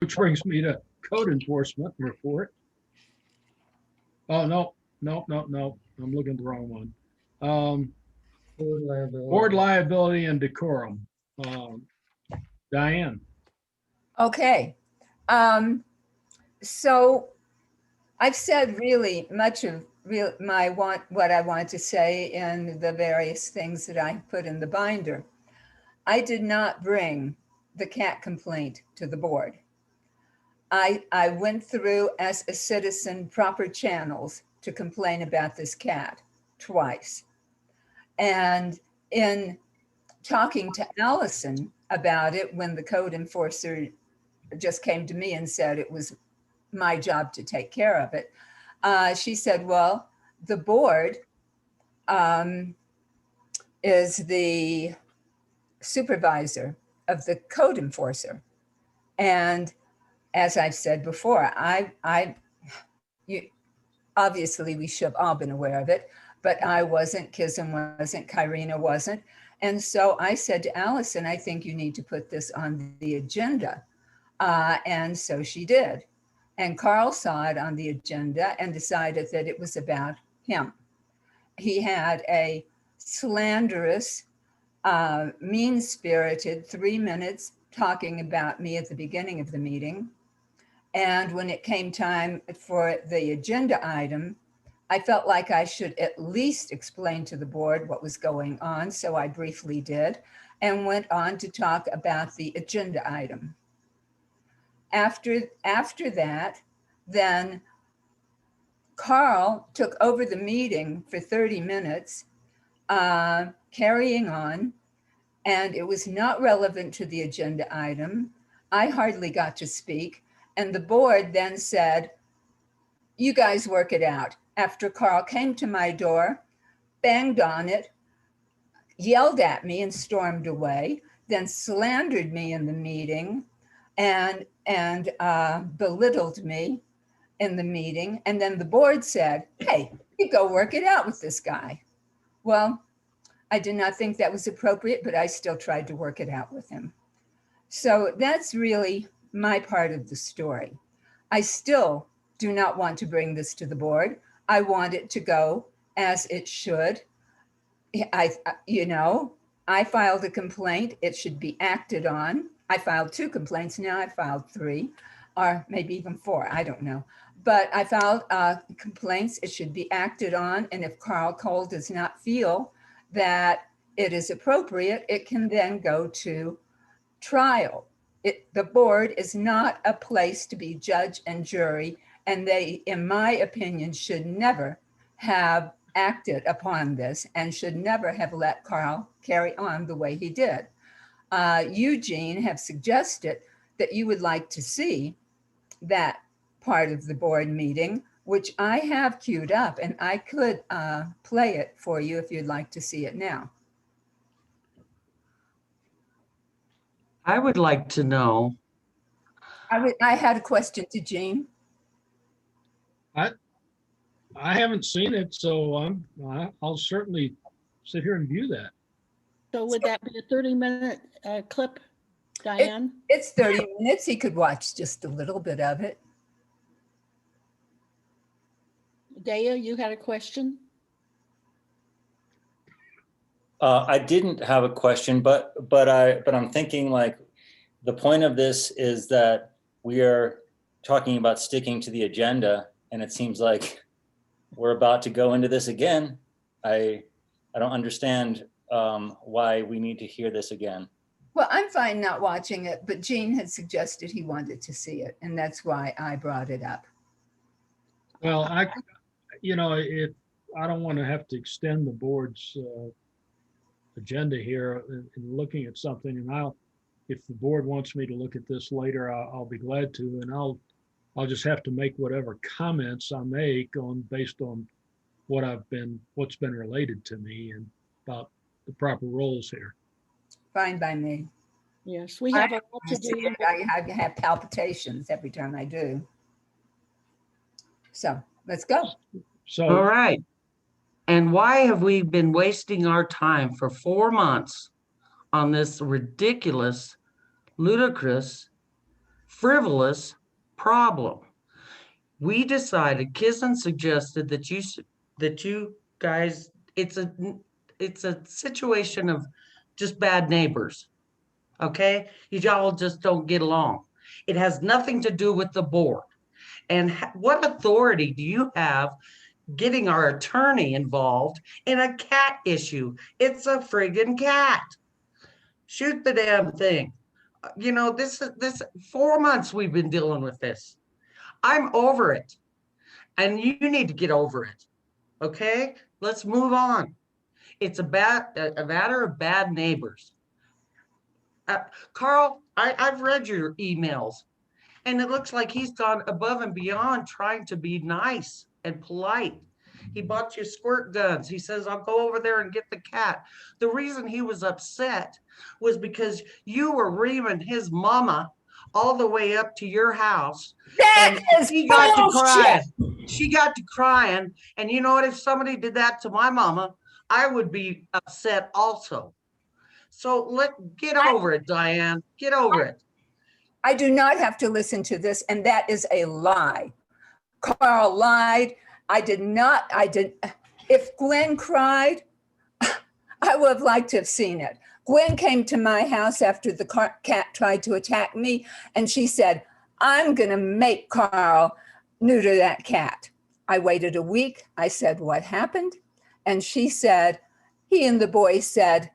Which brings me to code enforcement report. Oh, no, no, no, no, I'm looking at the wrong one. Board liability and decorum. Diane. Okay. So I've said really much of what I want to say in the various things that I put in the binder. I did not bring the cat complaint to the board. I went through as a citizen proper channels to complain about this cat twice. And in talking to Allison about it, when the code enforcer just came to me and said it was my job to take care of it, she said, well, the board is the supervisor of the code enforcer. And as I've said before, obviously we should have all been aware of it, but I wasn't, Kism wasn't, Kyrena wasn't. And so I said to Allison, I think you need to put this on the agenda. And so she did. And Carl saw it on the agenda and decided that it was about him. He had a slanderous, mean-spirited 3 minutes talking about me at the beginning of the meeting. And when it came time for the agenda item, I felt like I should at least explain to the board what was going on. So I briefly did and went on to talk about the agenda item. After that, then Carl took over the meeting for 30 minutes, carrying on, and it was not relevant to the agenda item. I hardly got to speak. And the board then said, you guys work it out. After Carl came to my door, banged on it, yelled at me and stormed away, then slandered me in the meeting and belittled me in the meeting. And then the board said, hey, you go work it out with this guy. Well, I did not think that was appropriate, but I still tried to work it out with him. So that's really my part of the story. I still do not want to bring this to the board. I want it to go as it should. I filed a complaint. It should be acted on. I filed 2 complaints. Now I filed 3, or maybe even 4. I don't know. But I filed complaints. It should be acted on. And if Carl Cole does not feel that it is appropriate, it can then go to trial. The board is not a place to be judge and jury, and they, in my opinion, should never have acted upon this and should never have let Carl carry on the way he did. Eugene have suggested that you would like to see that part of the board meeting, which I have queued up, and I could play it for you if you'd like to see it now. I would like to know. I had a question to Gene. I haven't seen it, so I'll certainly sit here and view that. So would that be a 30-minute clip, Diane? It's 30 minutes. He could watch just a little bit of it. Dea, you had a question? I didn't have a question, but I'm thinking, like, the point of this is that we are talking about sticking to the agenda, and it seems like we're about to go into this again. I don't understand why we need to hear this again. Well, I'm fine not watching it, but Gene had suggested he wanted to see it, and that's why I brought it up. Well, I don't want to have to extend the board's agenda here in looking at something, and if the board wants me to look at this later, I'll be glad to, and I'll just have to make whatever comments I make based on what's been related to me and about the proper roles here. Fine by me. Yes, we have a lot to do. I have palpitations every time I do. So let's go. So, All right. And why have we been wasting our time for 4 months on this ridiculous, ludicrous frivolous problem. We decided, Kizan suggested that you guys, it's a situation of just bad neighbors. Okay? You all just don't get along. It has nothing to do with the board. And what authority do you have getting our attorney involved in a cat issue? It's a friggin' cat. Shoot the damn thing. You know, this 4 months we've been dealing with this. I'm over it. And you need to get over it. Okay? Let's move on. It's a matter of bad neighbors. Carl, I've read your emails, and it looks like he's gone above and beyond trying to be nice and polite. He bought you squirt guns. He says, I'll go over there and get the cat. The reason he was upset was because you were reaming his mama all the way up to your house. That And is she got to bullshit. crying. She got to crying. And you know what? If somebody did that to my mama, I would be upset also. So get over it, Diane. Get over it. I do not have to listen to this, and that is a lie. Carl lied. I did. If Gwen cried, I would have liked to have seen it. Gwen came to my house after the cat tried to attack me, and she said, I'm going to make Carl neuter that cat. I waited a week. I said, what happened? And she said, he and the boy said,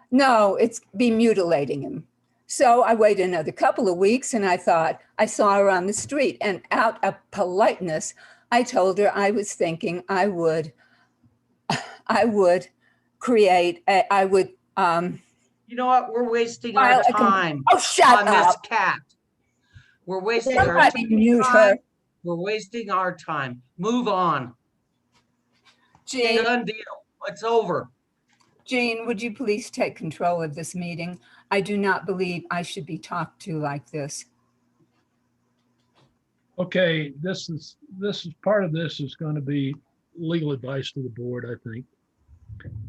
no, it's be mutilating him. So I waited another couple of weeks, and I thought, I saw her on the street, and out of politeness, I told her I was thinking I would create, You know what? We're wasting our Well, I can- time oh, shut on this up. cat. We're wasting our Somebody mute her. time. We're wasting our time. Move on. Jean, Done deal. It's over. Jean, would you please take control of this meeting? I do not believe I should be talked to like this. Okay, this is part of this is going to be legal advice to the board, I think.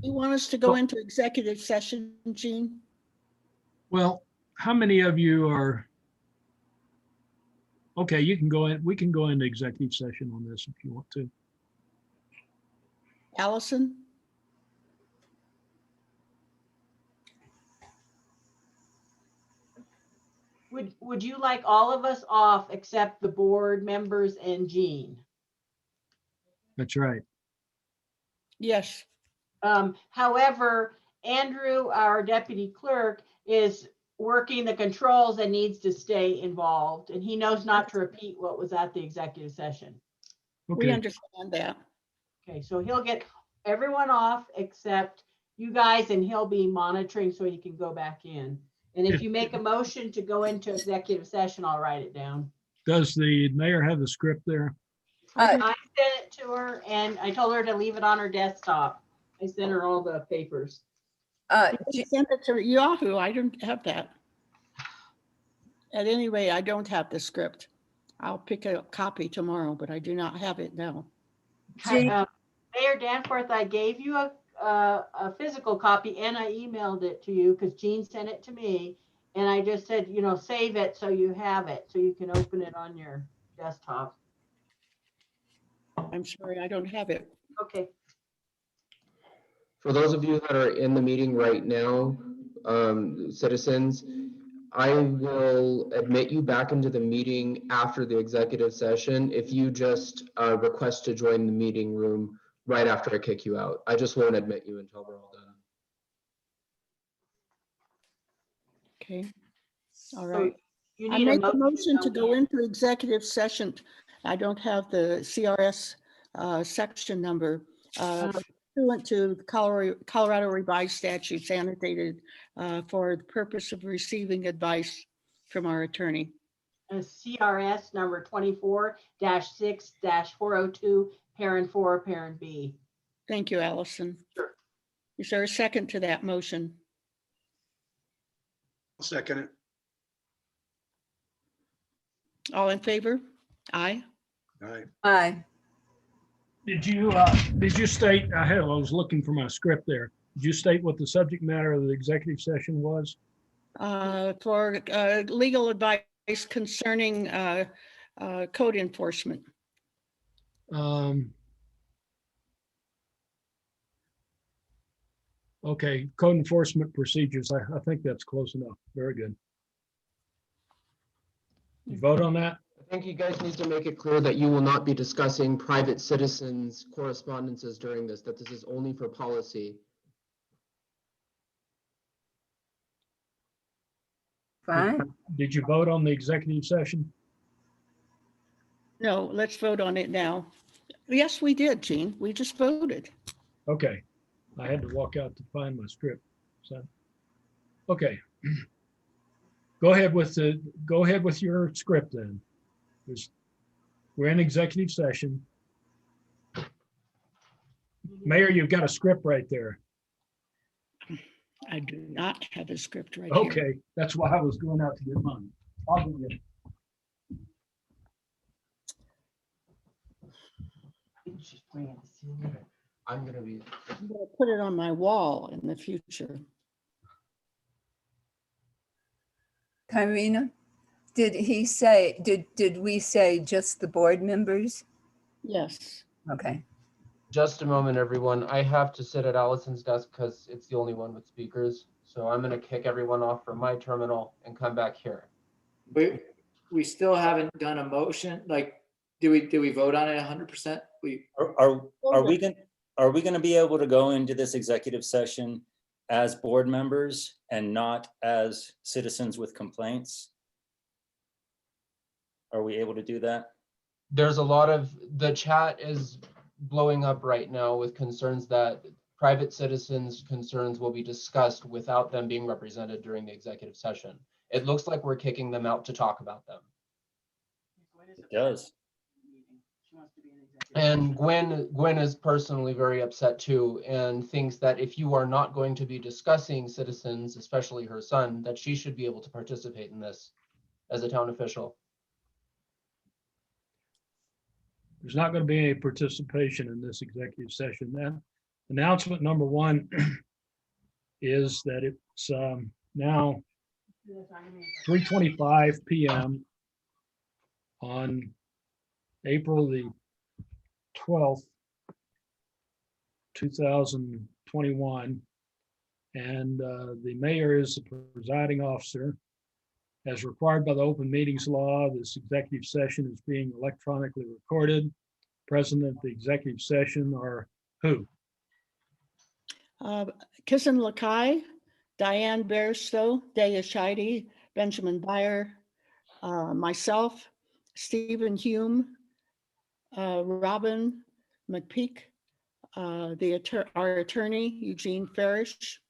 You want us to go into executive session, Jean? Well, how many of you are? Okay, you can go in. We can go into executive session on this if you want to. Allison? Would you like all of us off except the board members and Jean? That's right. Yes. However, Andrew, our deputy clerk, is working the controls and needs to stay involved, and he knows not to repeat what was at the executive session. We Okay, understand that. Okay, so he'll get everyone off except you guys, and he'll be monitoring so he can go back in. And if you make a motion to go into executive session, I'll write it down. does the mayor have the script there? I sent it to her and I told her to leave it on her desktop. I sent her all the papers. You sent it to Yahoo. I don't have that. At any rate, I don't have the script. I'll pick a copy tomorrow, but I do not have it now. Jean, Mayor Danforth, I gave you a physical copy and I emailed it to you because Jean sent it to me. And I just said, you know, save it so you have it, so you can open it on your desktop. I'm sorry, I don't have it. Okay. For those of you that are in the meeting right now, citizens, I will admit you back into the meeting after the executive session if you just request to join the meeting room right after I kick you out. I just won't admit you until we're all done. Okay. All So right. you I need make a motion to in. go into executive session. I don't have the CRS section number. Pursuant to Colorado Revised Statutes annotated for the purpose of receiving advice from our attorney. CRS number 24-6-402, parent 4, parent B. Thank you, Allison. Sure. Is there a second to that motion? I'll second it. All in favor? Aye. All right. aye. Did you state, I was looking for my script there. Did you state what the subject matter of the executive session was? For legal advice concerning code enforcement. Okay, code enforcement procedures. I think that's close enough. Very good. You vote on that? I think you guys need to make it clear that you will not be discussing private citizens' correspondences during this, that this is only for policy. Fine. Did you vote on the executive session? No, let's vote on it now. Yes, we did, Gene. We just voted. Okay, I had to walk out to find my script. So, okay. Go ahead with your script then. We're in executive session. Mayor, you've got a script right there. I do not have a script right here. Okay, that's why I was going out to get mine. I'll go get it. I'm gonna be. I'm gonna put it on my wall in the future. Karina, did he say, did we say just the board members? Yes. Okay. Just a moment, everyone. I have to sit at Allison's desk because it's the only one with speakers. So I'm gonna kick everyone off from my terminal and come back here. We still haven't done a motion, like, do we vote on it 100%? Are we gonna be able to go into this executive session as board members and not as citizens with complaints? Are we able to do that? There's a lot of, the chat is blowing up right now with concerns that private citizens' concerns will be discussed without them being represented during the executive session. It looks like we're kicking them out to talk about them. It does. And Gwen is personally very upset too, and thinks that if you are not going to be discussing citizens, especially her son, that she should be able to participate in this as a town official. There's not going to be any participation in this executive session. Then announcement number one is that it's now 3:25 p.m. on April the 12th, 2021. And the mayor is the presiding officer. As required by the open meetings law, this executive session is being electronically recorded. Present at the executive session are who? Kizan Lakai, Diane Bairstow, Daya Scheide, Benjamin Byer, myself, Stephen Hume, Robin McPeak, our attorney, Eugene Farish.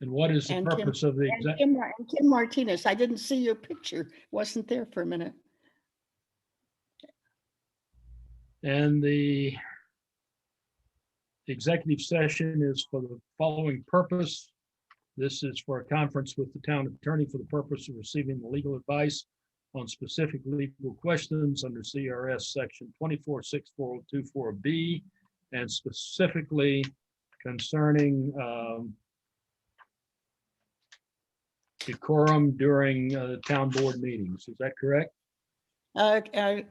And what is the And purpose of the And Kim Martinez. I didn't see your picture. Wasn't there for a minute. And the executive session is for the following purpose. This is for a conference with the town attorney for the purpose of receiving the legal advice on specific legal questions under CRS section 246424B, and specifically concerning decorum during town board meetings. Is that correct? And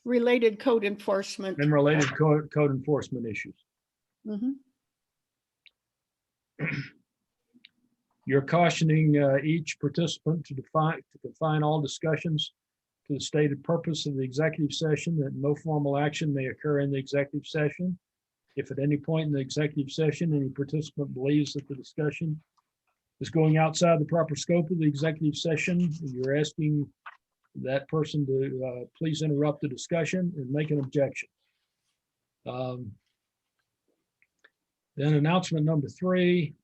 related code enforcement. And related code enforcement issues. Mhm. You're cautioning each participant to confine all discussions to the stated purpose of the executive session, that no formal action may occur in the executive session. If at any point in the executive session, any participant believes that the discussion is going outside the proper scope of the executive session, you're asking that person to please interrupt the discussion and make an objection. Then announcement number 3.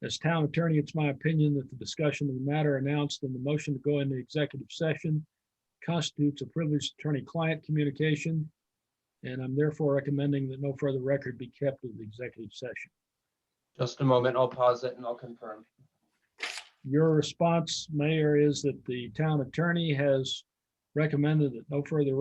As town attorney, it's my opinion that the discussion of the matter announced in the motion to go into executive session constitutes a privileged attorney-client communication, and I'm therefore recommending that no further record be kept of the executive session. Just a moment, I'll pause it and I'll confirm. Your response, Mayor, is that the town attorney has recommended that no further record